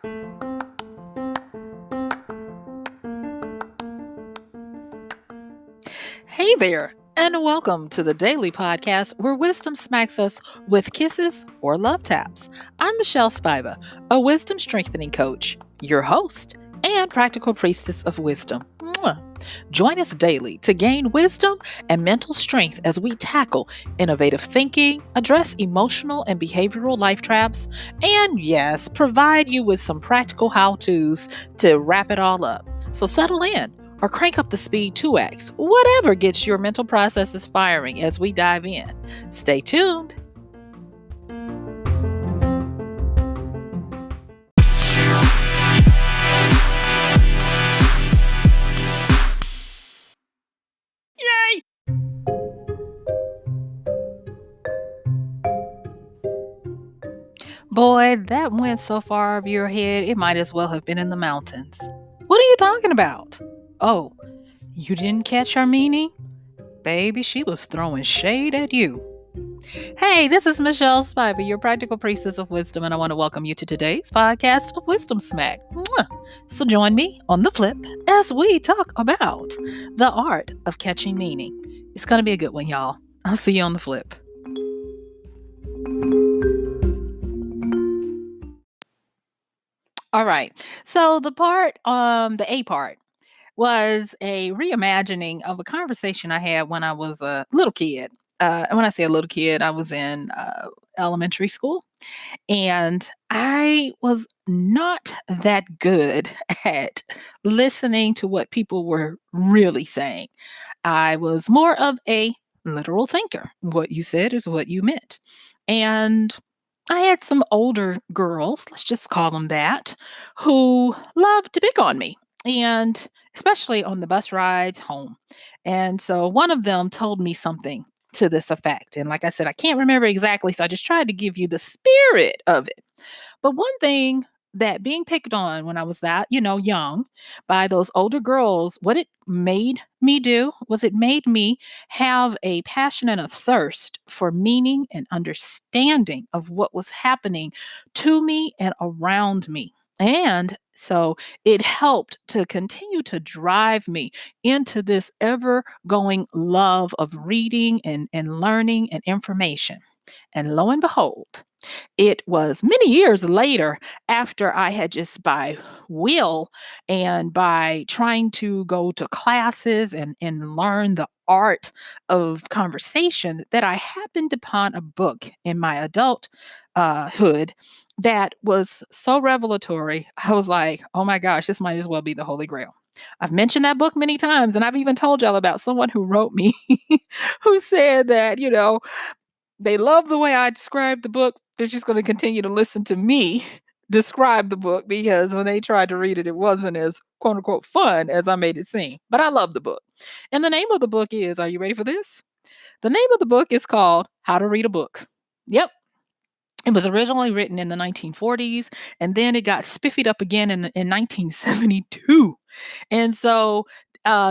Hey there, and welcome to the daily podcast where wisdom smacks us with kisses or love taps. I'm MichelleSpiva, a wisdom strengthening coach, your host, and practical priestess of wisdom. Mwah. Join us daily to gain wisdom and mental strength as we tackle innovative thinking, address emotional and behavioral life traps, and yes, provide you with some practical how to's to wrap it all up. So settle in or crank up the speed 2x, whatever gets your mental processes firing as we dive in. Stay tuned. Yay! Boy, that went so far over your head, it might as well have been in the mountains. What are you talking about? Oh, you didn't catch her meaning? Baby, she was throwing shade at you. Hey, this is MichelleSpiva, your practical priestess of wisdom, and I want to welcome you to today's podcast of Wisdom Smack. Mwah. So join me on the flip as we talk about the art of catching meaning. It's going to be a good one, y'all. I'll see you on the flip. All right. So the A part was a reimagining of a conversation I had when I was a little kid. And when I say a little kid, I was in elementary school. And I was not that good at listening to what people were really saying. I was more of a literal thinker. What you said is what you meant. And I had some older girls, let's just call them that, who loved to pick on me. And especially on the bus rides home. And so one of them told me something to this effect. And like I said, I can't remember exactly. So I just tried to give you the spirit of it. But one thing that being picked on when I was that, young by those older girls, what it made me do was it made me have a passion and a thirst for meaning and understanding of what was happening to me and around me. And so it helped to continue to drive me into this ever going love of reading and learning and information. And lo and behold, it was many years later after I had just by will and by trying to go to classes and learn the art of conversation that I happened upon a book in my adult hood that was so revelatory. I was like, oh my gosh, this might as well be the Holy Grail. I've mentioned that book many times, and I've even told y'all about someone who wrote me who said that, they love the way I describe the book. They're just going to continue to listen to me describe the book because when they tried to read it, it wasn't as quote unquote fun as I made it seem. But I love the book. And the name of the book is, are you ready for this? The name of the book is called How to Read a Book. Yep. It was originally written in the 1940s, and then it got spiffied up again in 1972. And so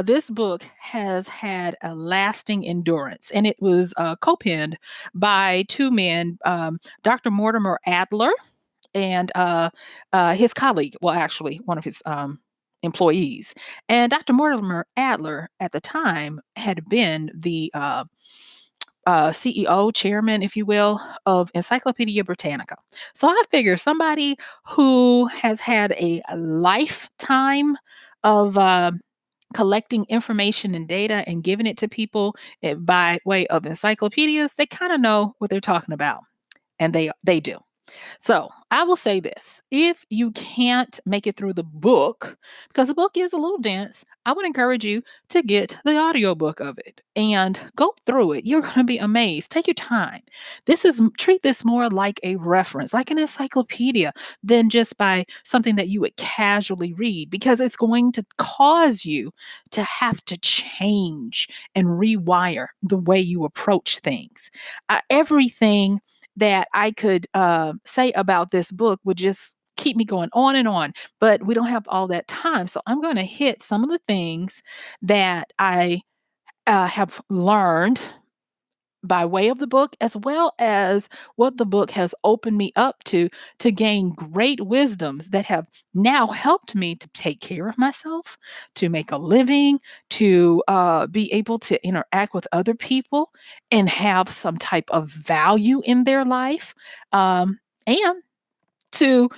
this book has had a lasting endurance, and it was co-penned by two men, Dr. Mortimer Adler and his colleague, well, actually, one of his employees. And Dr. Mortimer Adler at the time had been the CEO, chairman, if you will, of Encyclopedia Britannica. So I figure somebody who has had a lifetime of collecting information and data and giving it to people by way of encyclopedias, they kind of know what they're talking about, and they do. So I will say this: if you can't make it through the book, because the book is a little dense, I would encourage you to get the audiobook of it and go through it. You're going to be amazed. Take your time. Treat this more like a reference, like an encyclopedia, than just by something that you would casually read, because it's going to cause you to have to change and rewire the way you approach things. Everything that I could say about this book would just keep me going on and on, but we don't have all that time. So I'm going to hit some of the things that I have learned by way of the book, as well as what the book has opened me up to gain great wisdoms that have now helped me to take care of myself, to make a living, to be able to interact with other people and have some type of value in their life, and to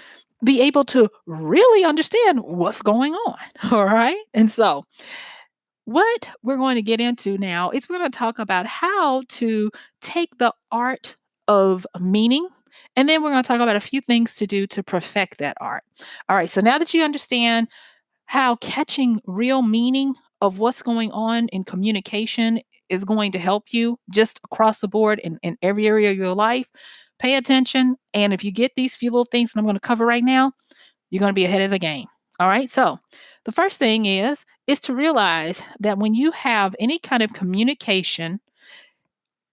be able to really understand what's going on. All right. And so, what we're going to get into now is we're going to talk about how to take the art of meaning. And then we're going to talk about a few things to do to perfect that art. All right. So now that you understand how catching real meaning of what's going on in communication is going to help you just across the board in every area of your life, pay attention. And if you get these few little things that I'm going to cover right now, you're going to be ahead of the game. All right. So the first thing is to realize that when you have any kind of communication,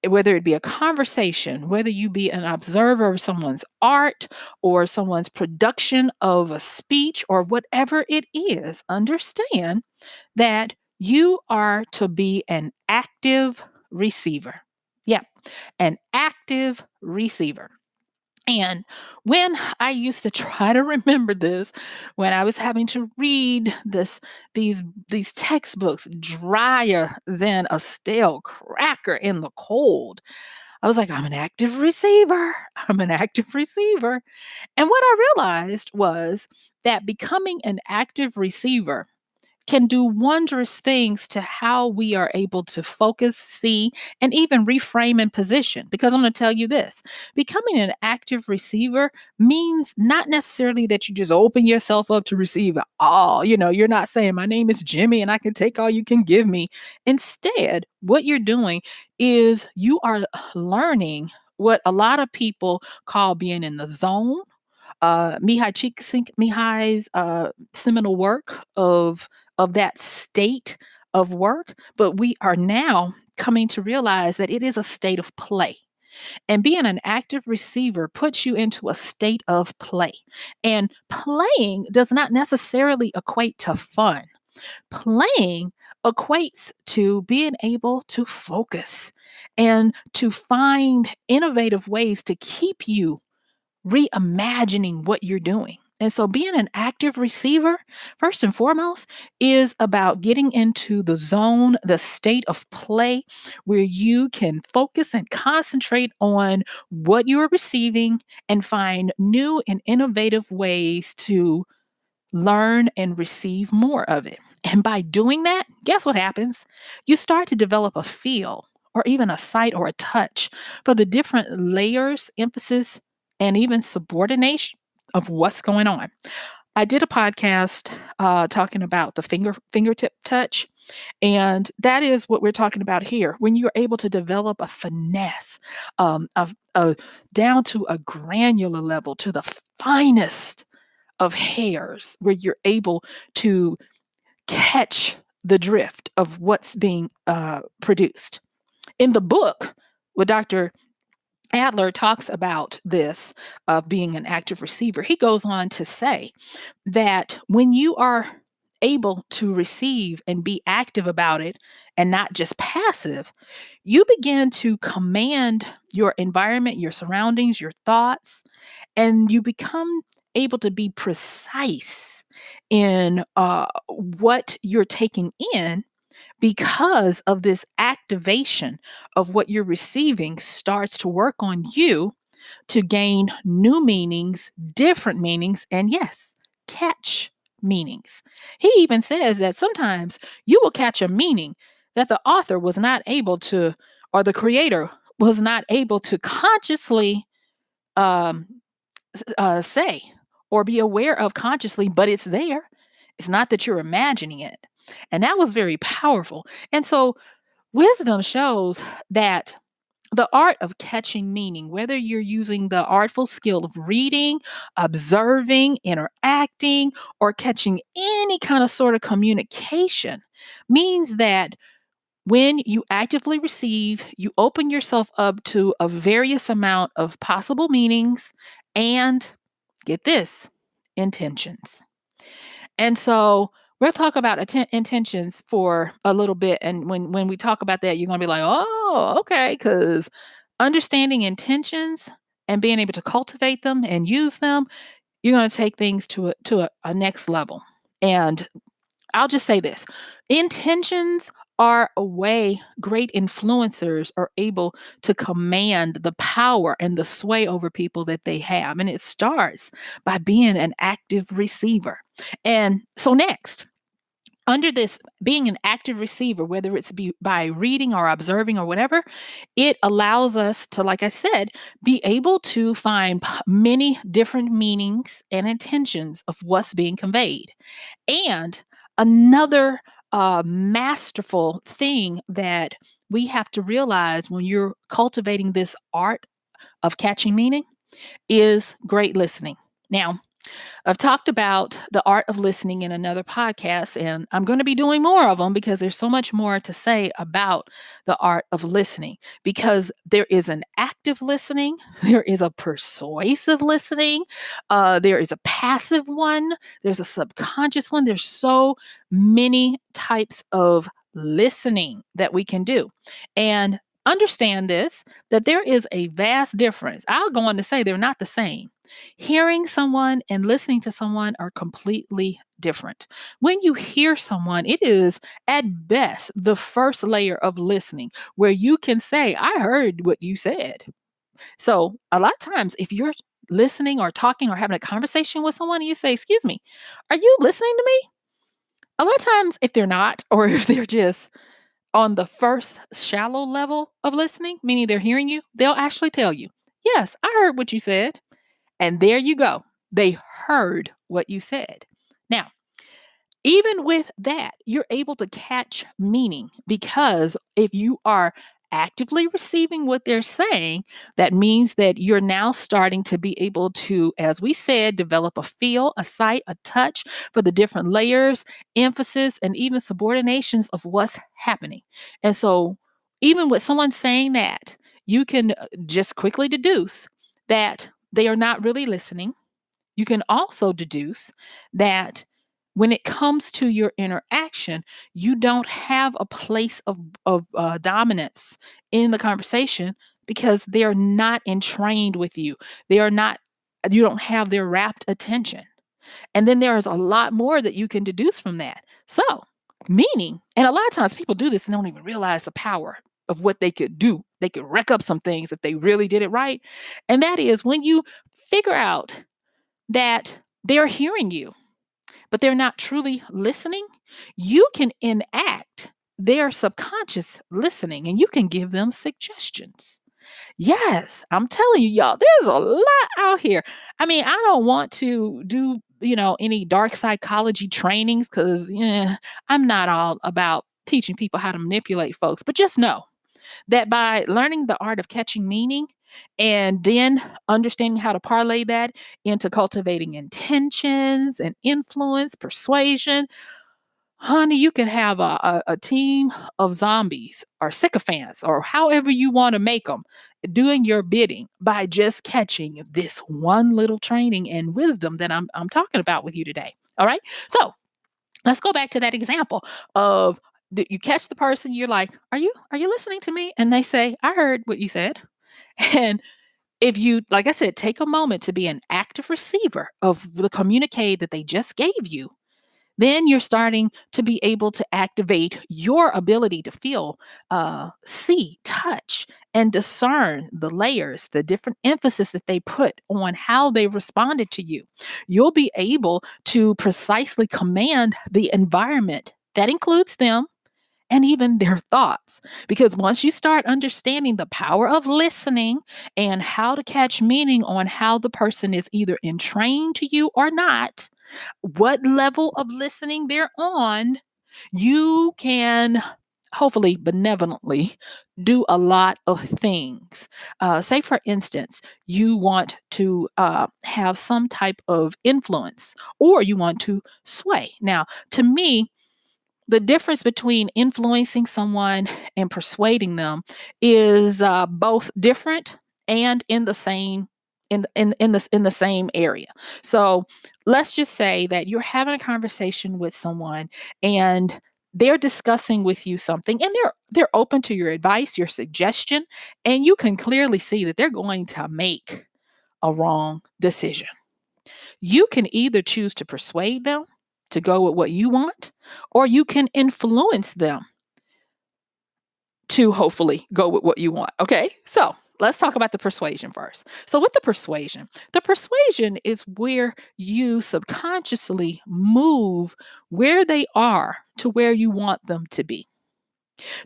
whether it be a conversation, whether you be an observer of someone's art or someone's production of a speech or whatever it is, understand that you are to be an active receiver. Yeah, an active receiver. And when I used to try to remember this, when I was having to read these textbooks drier than a stale cracker in the cold, I was like, I'm an active receiver. I'm an active receiver. And what I realized was that becoming an active receiver can do wondrous things to how we are able to focus, see, and even reframe and position. Because I'm going to tell you this, becoming an active receiver means not necessarily that you just open yourself up to receive all. You're not saying, my name is Jimmy and I can take all you can give me. Instead, what you're doing is you are learning what a lot of people call being in the zone. Mihai's seminal work of that state of work, but we are now coming to realize that it is a state of play. And being an active receiver puts you into a state of play. And playing does not necessarily equate to fun. Playing equates to being able to focus and to find innovative ways to keep you reimagining what you're doing. And so being an active receiver, first and foremost, is about getting into the zone, the state of play where you can focus and concentrate on what you're receiving and find new and innovative ways to learn and receive more of it. And by doing that, guess what happens? You start to develop a feel or even a sight or a touch for the different layers, emphasis, and even subordination of what's going on. I did a podcast talking about the fingertip touch, and that is what we're talking about here. When you're able to develop a finesse, of down to a granular level, to the finest of hairs, where you're able to catch the drift of what's being produced. In the book, what Dr. Adler talks about this of being an active receiver, he goes on to say that when you are able to receive and be active about it and not just passive, you begin to command your environment, your surroundings, your thoughts, and you become able to be precise in what you're taking in because of this activation of what you're receiving starts to work on you to gain new meanings, different meanings, and yes, catch meanings. He even says that sometimes you will catch a meaning that the author was not able to, or the creator was not able to consciously um, say or be aware of consciously, but it's there. It's not that you're imagining it. And that was very powerful. And so wisdom shows that the art of catching meaning, whether you're using the artful skill of reading, observing, interacting, or catching any kind of sort of communication, means that when you actively receive, you open yourself up to a various amount of possible meanings and get this, intentions. And so We'll talk about intentions for a little bit, and when we talk about that, you're gonna be like, "Oh, okay," because understanding intentions and being able to cultivate them and use them, you're gonna take things to a next level. And I'll just say this, intentions are a way great influencers are able to command the power and the sway over people that they have, and it starts by being an active receiver. And so next, under this being an active receiver, whether it's by reading or observing or whatever, it allows us to, like I said, be able to find many different meanings and intentions of what's being conveyed. And another masterful thing that we have to realize when you're cultivating this art of catching meaning is great listening. Now, I've talked about the art of listening in another podcast, and I'm going to be doing more of them because there's so much more to say about the art of listening. Because there is an active listening, there is a persuasive listening, there is a passive one, there's a subconscious one. There's so many types of listening that we can do. And understand this that there is a vast difference. I'll go on to say they're not the same. Hearing someone and listening to someone are completely different. When you hear someone, it is at best the first layer of listening where you can say, I heard what you said. So, a lot of times, if you're listening or talking or having a conversation with someone and you say, Excuse me, are you listening to me? A lot of times, if they're not, or if they're just on the first shallow level of listening, meaning they're hearing you, they'll actually tell you, Yes, I heard what you said. And there you go. They heard what you said. Now, even with that, you're able to catch meaning because if you are actively receiving what they're saying, that means that you're now starting to be able to, as we said, develop a feel, a sight, a touch for the different layers, emphasis, and even subordinations of what's happening. And so, even with someone saying that, you can just quickly deduce that they are not really listening. You can also deduce that when it comes to your interaction, you don't have a place of dominance in the conversation because they are not entrained with you. They are not, you don't have their rapt attention. And then there is a lot more that you can deduce from that. So, meaning, and a lot of times people do this and don't even realize the power of what they could do. They could wreck up some things if they really did it right. And that is when you figure out that they're hearing you, but they're not truly listening, you can enact their subconscious listening and you can give them suggestions. Yes, I'm telling you, y'all, there's a lot out here. I mean, I don't want to do, any dark psychology trainings because I'm not all about teaching people how to manipulate folks, but just know that by learning the art of catching meaning and then understanding how to parlay that into cultivating intentions and influence, persuasion, honey, you can have a team of zombies or sycophants or however you want to make them doing your bidding by just catching this one little training and wisdom that I'm talking about with you today. All right. So let's go back to that example of you catch the person, you're like, are you listening to me? And they say, I heard what you said. And if you, like I said, take a moment to be an active receiver of the communique that they just gave you, then you're starting to be able to activate your ability to feel, see, touch, and discern the layers, the different emphasis that they put on how they responded to you. You'll be able to precisely command the environment that includes them and even their thoughts. Because once you start understanding the power of listening and how to catch meaning on how the person is either entrained to you or not, what level of listening they're on, you can hopefully benevolently do a lot of things. Say, for instance, you want to have some type of influence or you want to sway. Now, to me, the difference between influencing someone and persuading them is both different and in the same in the same area. So let's just say that you're having a conversation with someone and they're discussing with you something and they're open to your advice, your suggestion, and you can clearly see that they're going to make a wrong decision. You can either choose to persuade them to go with what you want, or you can influence them to hopefully go with what you want. Okay. So let's talk about the persuasion first. So, with the persuasion is where you subconsciously move where they are to where you want them to be.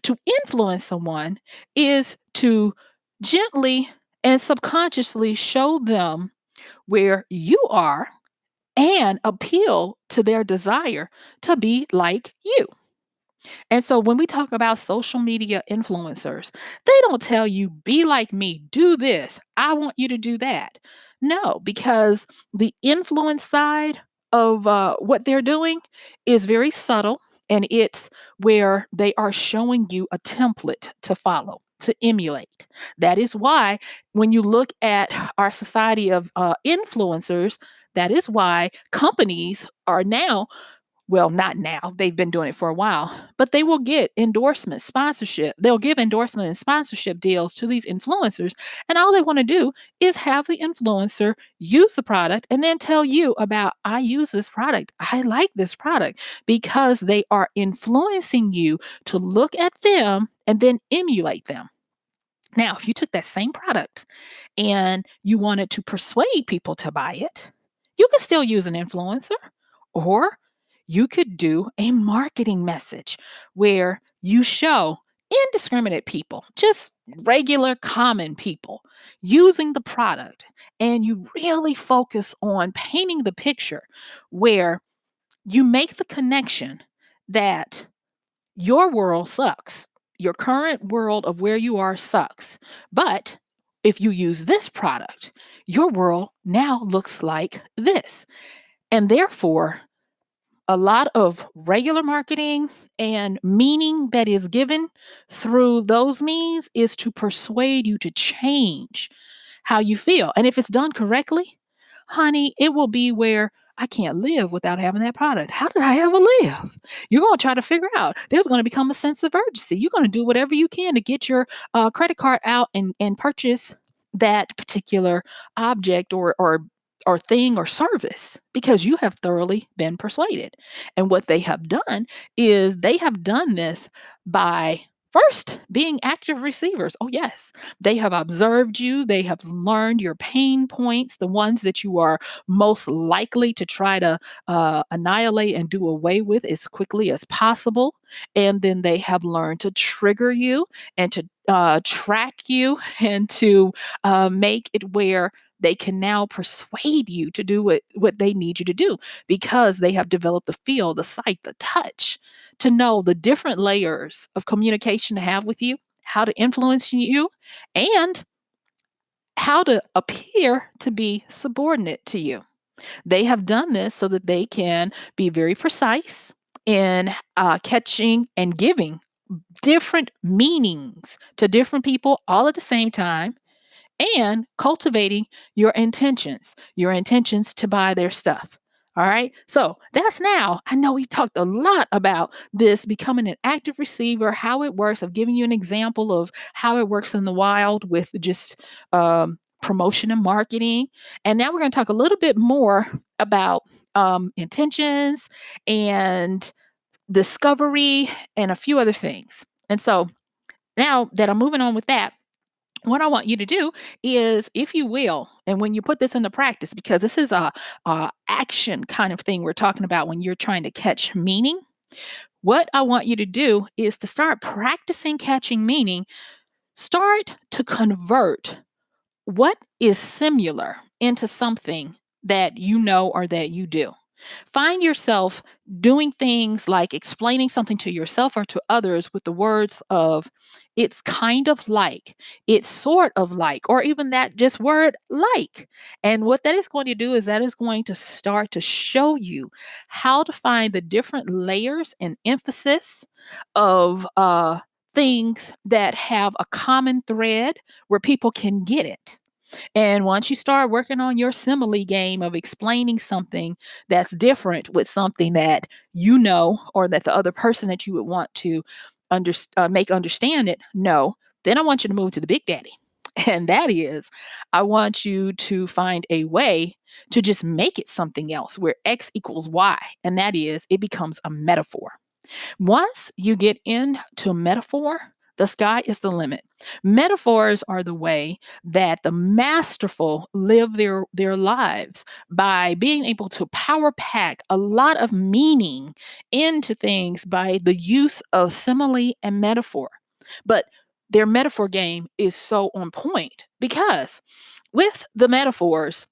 To influence someone is to gently and subconsciously show them where you are and appeal to their desire to be like you. And so when we talk about social media influencers, they don't tell you, be like me, do this, I want you to do that. No, because the influence side of what they're doing is very subtle, and it's where they are showing you a template to follow, to emulate. That is why when you look at our society of influencers, that is why companies are now, well, not now, they've been doing it for a while, but they will get endorsement, sponsorship. They'll give endorsement and sponsorship deals to these influencers. And all they want to do is have the influencer use the product and then tell you about, I use this product. I like this product, because they are influencing you to look at them and then emulate them. Now, if you took that same product and you wanted to persuade people to buy it, you could still use an influencer, or you could do a marketing message where you show indiscriminate people, just regular common people using the product, and you really focus on painting the picture where you make the connection that your world sucks. Your current world of where you are sucks. But if you use this product, your world now looks like this. And therefore, a lot of regular marketing and meaning that is given through those means is to persuade you to change how you feel. And if it's done correctly, honey, it will be where I can't live without having that product. How did I ever live? You're going to try to figure out. There's going to become a sense of urgency. You're going to do whatever you can to get your credit card out and purchase that particular object or thing or service, because you have thoroughly been persuaded. And what they have done is they have done this by first being active receivers. Oh, yes. They have observed you. They have learned your pain points, the ones that you are most likely to try to annihilate and do away with as quickly as possible. And then they have learned to trigger you and to track you and to make it where they can now persuade you to do what they need you to do, because they have developed the feel, the sight, the touch to know the different layers of communication to have with you, how to influence you, and how to appear to be subordinate to you. They have done this so that they can be very precise in catching and giving different meanings to different people all at the same time, and cultivating your intentions to buy their stuff. All right. So that's, now I know we talked a lot about this becoming an active receiver, how it works. I've given you an example of how it works in the wild with just promotion and marketing. And now we're going to talk a little bit more about intentions and discovery and a few other things. And so now that I'm moving on with that, what I want you to do is, if you will, and when you put this into practice, because this is a action kind of thing we're talking about when you're trying to catch meaning, what I want you to do is to start practicing catching meaning. Start to convert what is similar into something that you know or that you do. Find yourself doing things like explaining something to yourself or to others with the words of, it's kind of like, it's sort of like, or even that just word like. And what that is going to do is that is going to start to show you how to find the different layers and emphasis of things that have a common thread where people can get it. And once you start working on your simile game of explaining something that's different with something that you know, or that the other person that you would want to make understand it know, then I want you to move to the big daddy. And that is, I want you to find a way to just make it something else where X equals Y. And that is, it becomes a metaphor. Once you get into a metaphor, the sky is the limit. Metaphors are the way that the masterful live their lives by being able to power pack a lot of meaning into things by the use of simile and metaphor. But their metaphor game is so on point because with the metaphors,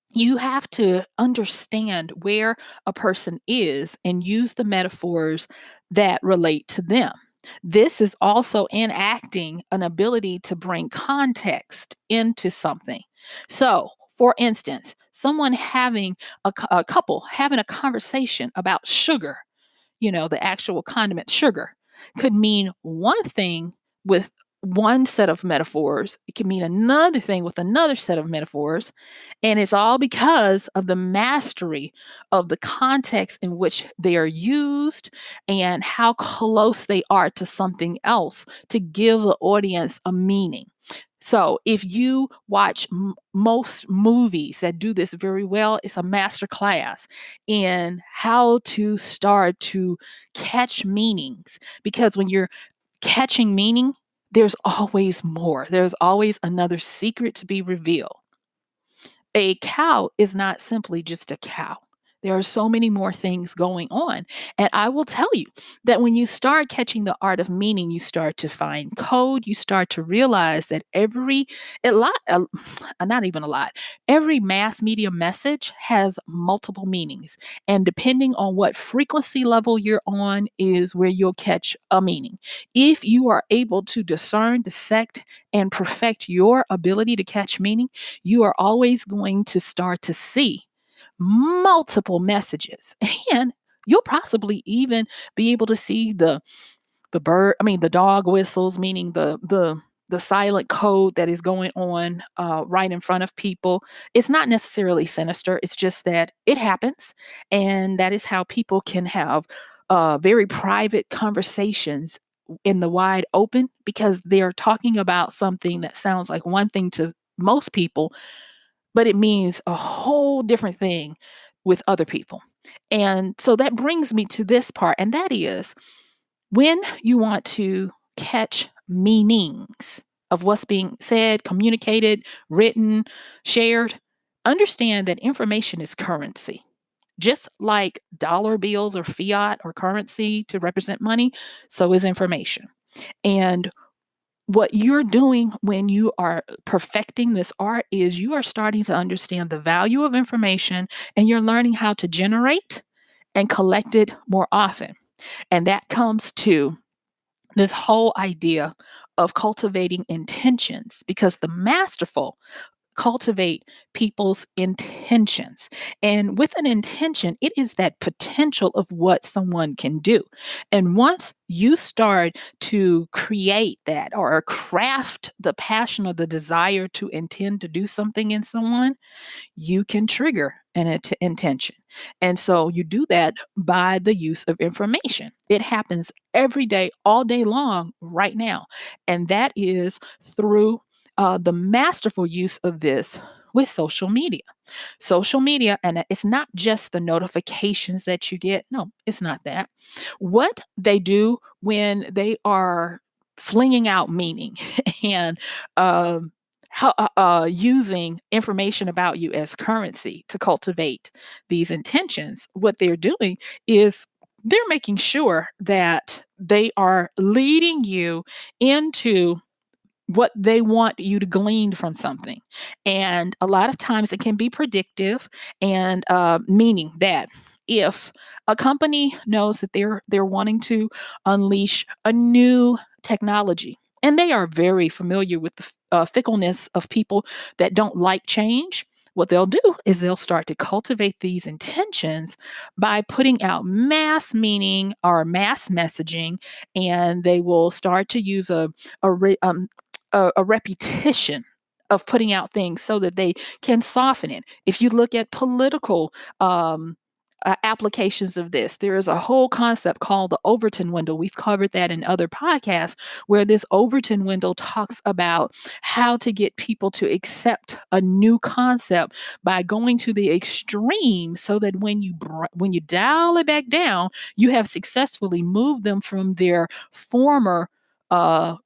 you have to understand where a person is and use the metaphors that relate to them. This is also enacting an ability to bring context into something. So, for instance, someone having a couple having a conversation about sugar, the actual condiment sugar, could mean one thing with one set of metaphors. It can mean another thing with another set of metaphors. And it's all because of the mastery of the context in which they are used and how close they are to something else to give the audience a meaning. So, if you watch most movies that do this very well, it's a master class in how to start to catch meanings. Because when you're catching meaning, there's always more. There's always another secret to be revealed. A cow is not simply just a cow. There are so many more things going on. And I will tell you that when you start catching the art of meaning, you start to find code, you start to realize that a lot, not even a lot, every mass media message has multiple meanings. And depending on what frequency level you're on, is where you'll catch a meaning. If you are able to discern, dissect, and perfect your ability to catch meaning, you are always going to start to see multiple messages. And you'll possibly even be able to see the dog whistles, meaning the silent code that is going on right in front of people. It's not necessarily sinister. It's just that it happens, and that is how people can have very private conversations in the wide open because they are talking about something that sounds like one thing to most people, but it means a whole different thing with other people. And so that brings me to this part, and that is when you want to catch meanings of what's being said, communicated, written, shared, understand that information is currency. Just like dollar bills or fiat or currency to represent money, so is information. And what you're doing when you are perfecting this art is you are starting to understand the value of information, and you're learning how to generate and collect it more often. And that comes to this whole idea of cultivating intentions, because the masterful cultivate people's intentions. And with an intention, it is that potential of what someone can do. And once you start to create that or craft the passion or the desire to intend to do something in someone, you can trigger an intention. And so you do that by the use of information. It happens every day, all day long, right now. And that is through the masterful use of this with social media. Social media, and it's not just the notifications that you get. No, it's not that. What they do when they are flinging out meaning and using information about you as currency to cultivate these intentions, what they're doing is they're making sure that they are leading you into what they want you to glean from something. And a lot of times it can be predictive, and meaning that if a company knows that they're wanting to unleash a new technology, and they are very familiar with the fickleness of people that don't like change, what they'll do is they'll start to cultivate these intentions by putting out mass meaning or mass messaging, and they will start to use a repetition of putting out things so that they can soften it. If you look at political applications of this, there is a whole concept called the Overton window. We've covered that in other podcasts, where this Overton window talks about how to get people to accept a new concept by going to the extreme, so that when you dial it back down, you have successfully moved them from their former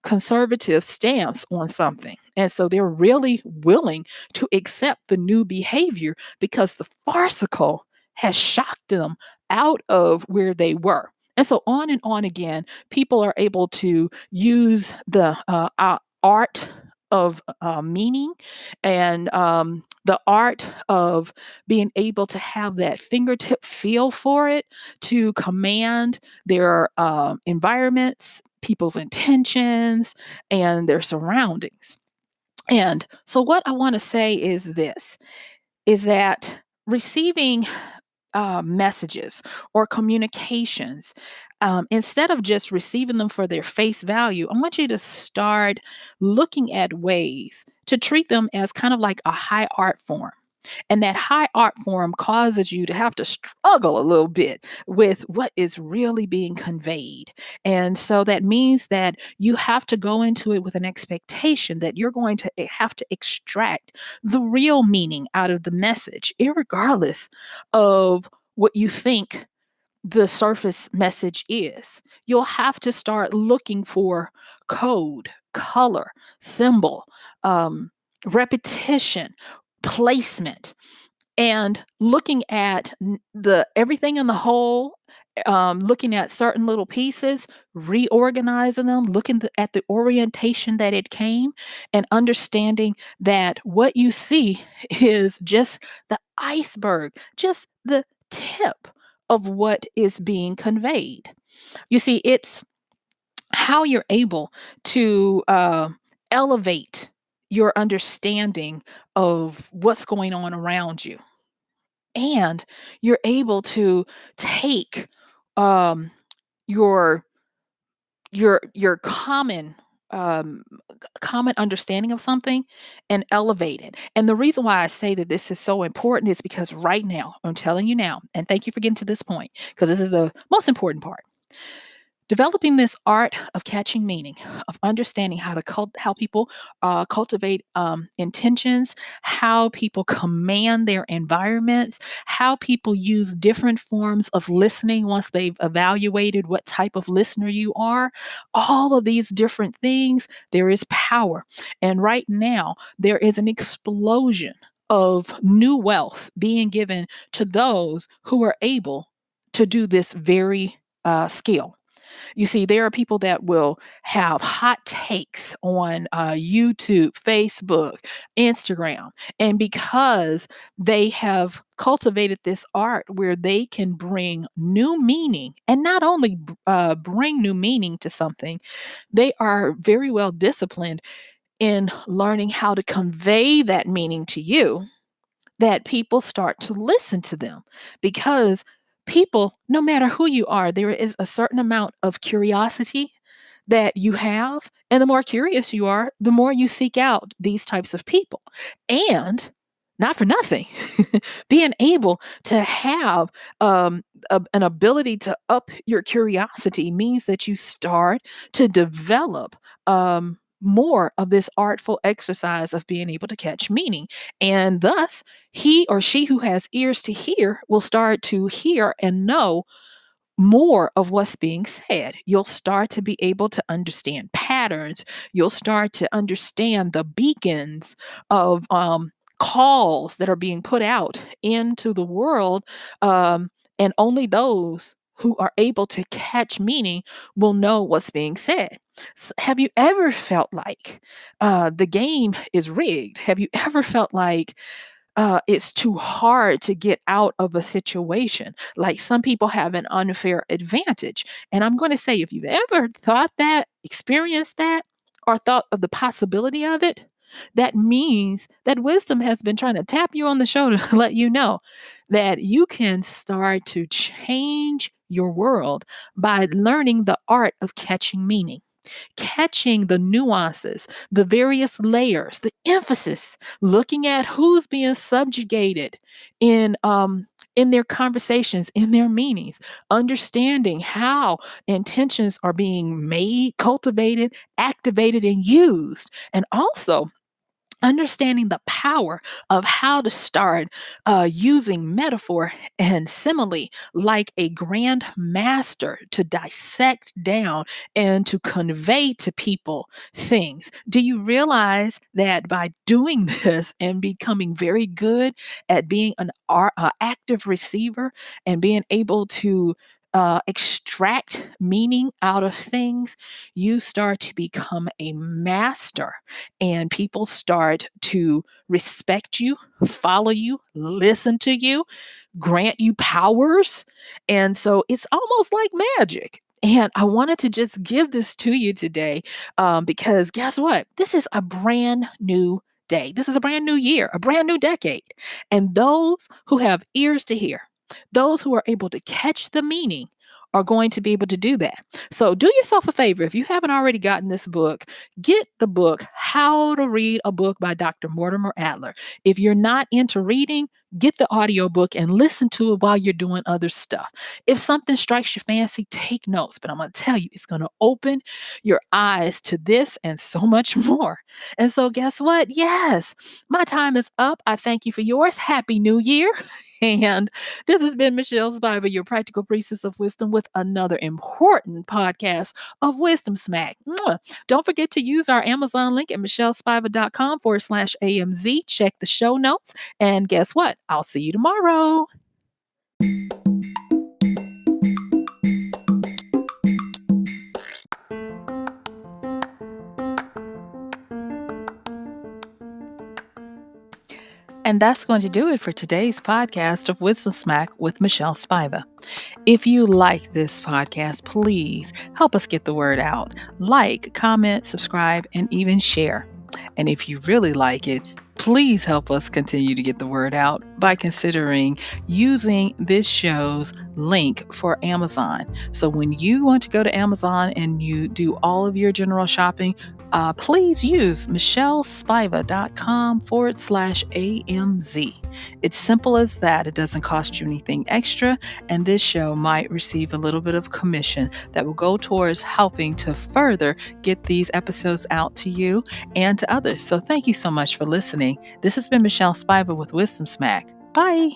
conservative stance on something. And so they're really willing to accept the new behavior because the farcical has shocked them out of where they were. And so on and on again, people are able to use the art of meaning, and the art of being able to have that fingertip feel for it, to command their environments, people's intentions, and their surroundings. And so, what I want to say is this, is that receiving messages or communications, instead of just receiving them for their face value, I want you to start looking at ways to treat them as kind of like a high art form. And that high art form causes you to have to struggle a little bit with what is really being conveyed. And so that means that you have to go into it with an expectation that you're going to have to extract the real meaning out of the message, irregardless of what you think the surface message is. You'll have to start looking for code, color, symbol, repetition, placement, and looking at the everything in the whole, looking at certain little pieces, reorganizing them, looking at the orientation that it came, and understanding that what you see is just the iceberg, just the tip of what is being conveyed. You see, it's how you're able to elevate your understanding of what's going on around you. And you're able to take um, your your um, common understanding of something and elevate it. And the reason why I say that this is so important is because right now, I'm telling you now, and thank you for getting to this point, because this is the most important part. Developing this art of catching meaning, of understanding how to how people cultivate intentions, how people command their environments, how people use different forms of listening once they've evaluated what type of listener you are. All of these different things, there is power. And right now, there is an explosion of new wealth being given to those who are able to do this very skill. You see, there are people that will have hot takes on YouTube, Facebook, Instagram. And because they have cultivated this art where they can bring new meaning, and not only bring new meaning to something, they are very well disciplined in learning how to convey that meaning to you, that people start to listen to them, because people, no matter who you are, there is a certain amount of curiosity that you have. And the more curious you are, the more you seek out these types of people. And not for nothing, being able to have an ability to up your curiosity means that you start to develop more of this artful exercise of being able to catch meaning. And thus, he or she who has ears to hear will start to hear and know more of what's being said. You'll start to be able to understand patterns. You'll start to understand the beacons of calls that are being put out into the world. And only those who are able to catch meaning will know what's being said. Have you ever felt like the game is rigged? Have you ever felt like it's too hard to get out of a situation? Like some people have an unfair advantage. And I'm going to say, if you've ever thought that, experienced that, or thought of the possibility of it, that means that wisdom has been trying to tap you on the shoulder to let you know that you can start to change your world by learning the art of catching meaning. catching the nuances, the various layers, the emphasis, looking at who's being subjugated in in their conversations, in their meanings, understanding how intentions are being made, cultivated, activated, and used, and also understanding the power of how to start using metaphor and simile like a grand master to dissect down and to convey to people things. Do you realize that by doing this and becoming very good at being an active receiver and being able to extract meaning out of things, you start to become a master and people start to respect you, follow you, listen to you, grant you powers. And so it's almost like magic. And I wanted to just give this to you today because guess what? This is a brand new day. This is a brand new year, a brand new decade. And those who have ears to hear, those who are able to catch the meaning, are going to be able to do that. So do yourself a favor. If you haven't already gotten this book, get the book, How to Read a Book by Dr. Mortimer Adler. If you're not into reading, get the audiobook and listen to it while you're doing other stuff. If something strikes your fancy, take notes. But I'm going to tell you, it's going to open your eyes to this and so much more. And so guess what? Yes, my time is up. I thank you for yours. Happy New Year. And this has been MichelleSpiva, your practical priestess of wisdom, with another important podcast of Wisdom Smack. Mwah. Don't forget to use our Amazon link at MichelleSpiva.com/AMZ. Check the show notes. And guess what? I'll see you tomorrow. And that's going to do it for today's podcast of Wisdom Smack with MichelleSpiva. If you like this podcast, please help us get the word out. Like, comment, subscribe, and even share. And if you really like it, please help us continue to get the word out by considering using this show's link for Amazon. So when you want to go to Amazon and you do all of your general shopping, please use MichelleSpiva.com/AMZ. It's simple as that. It doesn't cost you anything extra, and this show might receive a little bit of commission that will go towards helping to further get these episodes out to you and to others. So thank you so much for listening. This has been MichelleSpiva with Wisdom Smack. Bye.